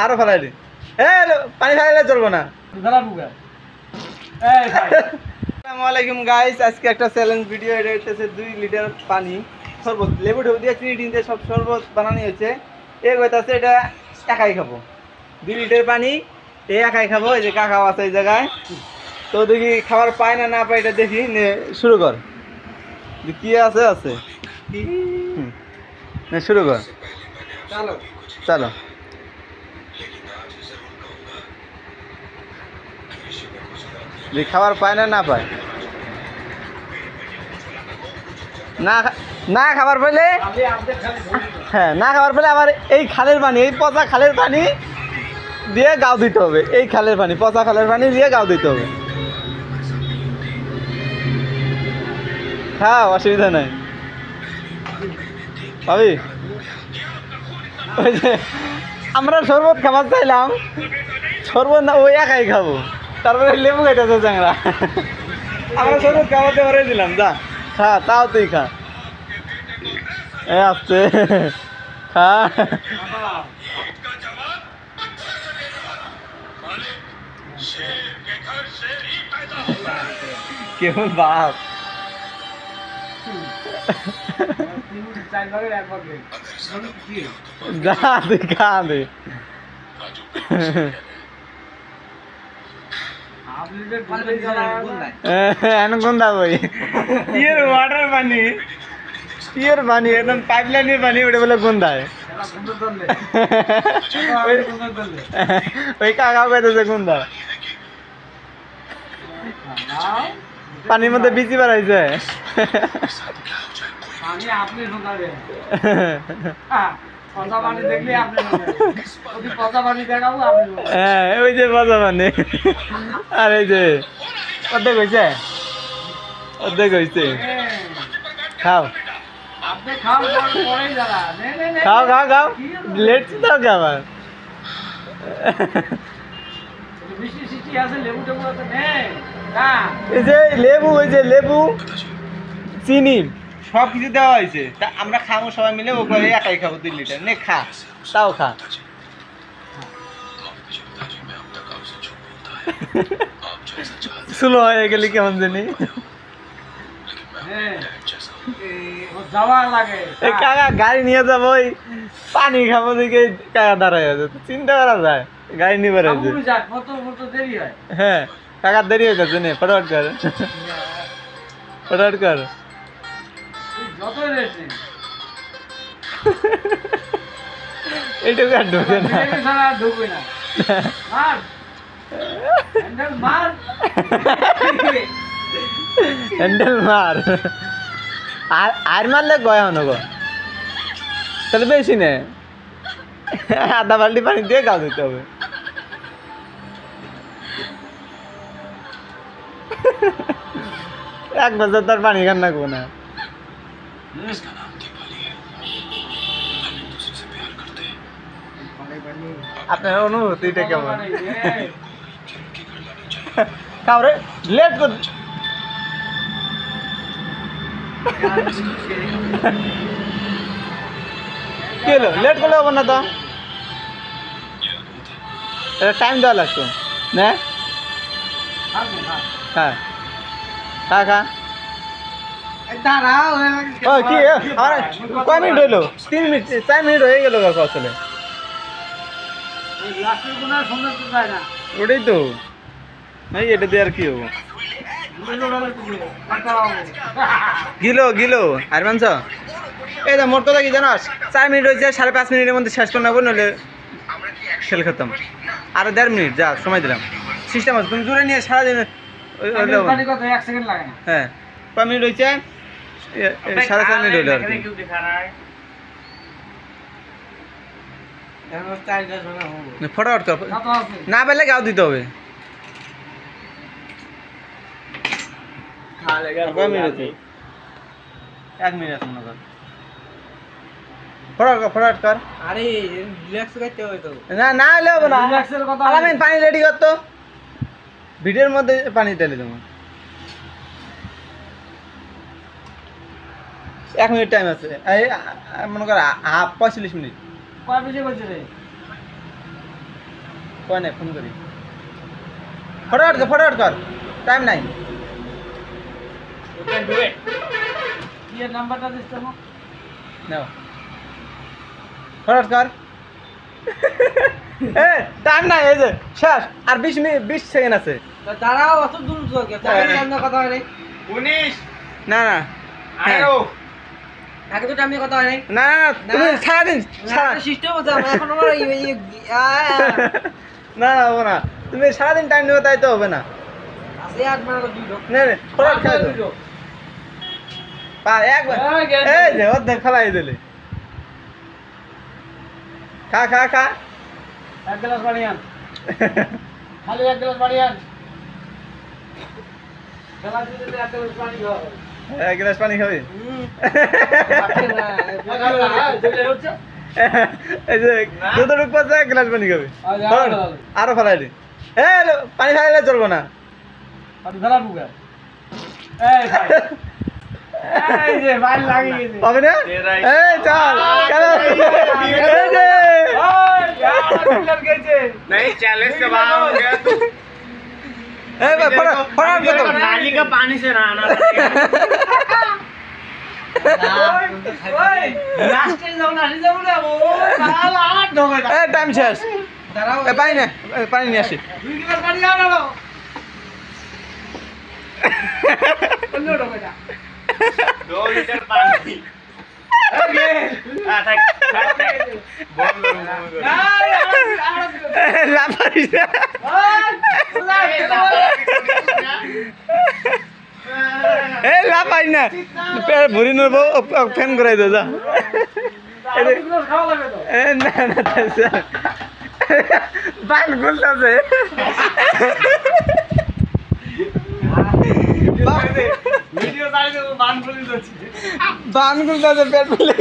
আরো ফেলাই দি পানি ফেলাইলে চলবো না। আসসালামু আলাইকুম গাইস, আজকে একটা চ্যালেঞ্জ ভিডিও। এটা হচ্ছে 2 লিটার পানি শরবত, লেবু ঢেউ দিয়ে চিনি দিয়ে সব শরবত বানানো হয়েছে। এই হইতাছে এটা একাই খাবো, 2 লিটার পানি এই একাই খাবো। এই যে কাকাও আছে এই জায়গায়, তো দেখি খাবার পায় না পায় এটা দেখি। শুরু কর, কি আছে আছে শুরু কর। চলো চলো, খাবার পায় না পায় না, না খাবার পেলে হ্যাঁ, না খাবার পেলে আবার এই খালের পানি, এই পচা খালের পানি দিয়ে গাও দিতে হবে। এই খালের পানি, পচা খালের পানি দিয়ে গাও দিতে হবে। খাও, অসুবিধা নাই ভাবি। ওই যে আমরা শরবত খাবার চাইলাম, শরবত না ওই একাই খাবো, তারপরে লেবু খাইতেছে চ্যাংরা। আমরা শরবত খাওয়াতে পারে দিলাম, যা খা, তাও তুই খা। এ আসছে খা। কেমন বাপ, যা তুই খা দে। গন্ধা বই ইয়ের ওয়াটার পানি, ইয়ের পানি একদম পাইপ লাইনের পানি, ওটা বলে গন্ধায়। ওই কাকাও খাইতেছে গন্ধা, পানির মধ্যে বিচি বাড়াইছে। হ্যাঁ, ওই যে পচা পানি। আর এই যে অর্ধেক হয়েছে, অর্ধেক হয়েছে। খাও খাও খাও খাও, লেট দাও কে আবার। এই যে লেবু, ওই যে লেবু চিনি সব কিছু দেওয়া হয়েছে। তা আমরা খাবো সবাই মিলে, ও করে একাই খাবো 2 লিটার। নে খা, তাও খা। স্লো হয়ে গেলি কেমন জানি। কাকা গাড়ি নিয়ে যাবো, ওই পানি খাবো দিকে কাকা দাঁড়ায় আছে, চিন্তা করা যায়। গাড়ি নিয়ে বেড়াইছে। হ্যাঁ, কাকার দেরি হয়ে যাচ্ছে। নে ফটাফট কর, ফটাফট কর। এইটুকু আর ঢুকে না, হ্যান্ডেল মার। আর মারলে গয়া নগো, তাহলে বেশি নে, আধা বাল্টি পানি দিয়ে গাও দিতে হবে। এক বছর তার পানি খান নাকবো না। আপনার অনুভূতিটা কেমন? কাউরে লেট কর, কি হলো? লেট করলে হবে না তো, এটা টাইম দেওয়া লাগতো না। হ্যাঁ খা খা। কি কয় মিনিট হইলো? 3 মিনিট 4 মিনিট হয়ে গেল আসলে। ওটাই তো, এই এটা দিয়ে আর কি হবো। গিলো গিলো আর মানছ। এই তো মোট কথা কি জানো, 4 মিনিট হয়েছে, 5.5 মিনিটের মধ্যে শেষ করে নেবো, নইলে খেল খেতাম। আর 1.5 মিনিট যা সময় দিলাম। সিস্টেম আছে, তুমি জুড়ে নিয়ে সারাদিন। হ্যাঁ, কয় মিনিট হয়েছে? 4.5 মিনিট হইলো আর কি। ফটাফট কর, না পেলে গাও দিতে হবে। কয় মিনিট হচ্ছে? 1 মিনিট আছে মনে কর। ফটাফট কর। আরে রিল্যাক্স করতে হবে তো। না না হলে হবে না, রিল্যাক্সের কথা। আলামিন পানি রেডি কর তো, ভিডিওর মধ্যে পানি ঢেলে দেবো। 1 মিনিট টাইম আছে, মনে কর 45 মিনিট। কয় বেশি করছে রে কয় নাই ফোন করি ফটাফট কর টাইম নাই You can do it. ये নাম্বারটা দিস তো নাও ফটাফট কর এ টাইম নাই এই যে শেষ আর 20 সেকেন্ড আছে দাঁড়াও অত দূর তো কে টাইম কথা হয় নাই 19 না না আরো আগে তো টাইমে কথা হয় নাই না তুমি সারাদিন সিস্টেম আছে আমরা এখন আমরা না না তুমি সারাদিন টাইম নেবে তাই তো হবে না আছে 8 মাস দুই লোক না না ফটাফট খাই দাও পা একবার এই যে অর্ধেক ফেলাই দিলে খা এক গ্লাস পানি আন খালি এক গ্লাস পানি আন খেলা দিতে এক গ্লাস পানি খাও এক গ্লাস পানি খাবি এই যে যতটুক পাচ্ছে এক গ্লাস পানি খাবি আরো ফেলাই দি পানি ফেলাইলে চলবো না হবে না এই চল नहीं चैलेंज के बाद हो गया तू नाली का पानी से नहाना টাইম শেষ পানি নিয়ে আসি 2 लीटर पानी লাপাই না ভরি নেবো ফ্যান করাই দো যা না বান গুলতেছে বান গুলতেছে পেট ফুলে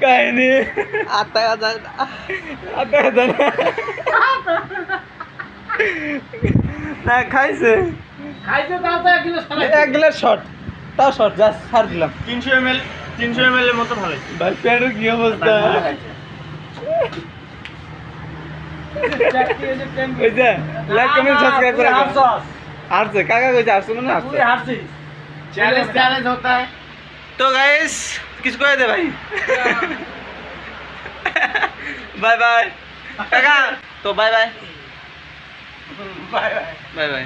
কাহিনী আটা যায় না খাইছে এক গ্লাস শর্ট তাও শর্ট জাস্ট ছাড় দিলাম 300 ml এর মতো ভালো ভাই পেটের কি অবস্থা লাইক কমেন্ট সাবস্ক্রাইব করে হারছে কাকা কইছে হারছে মানে হারছে चैलेंज होता है तो गाइस किसको दे भाई बाय बाय काका तो बाय बाय बाय बाय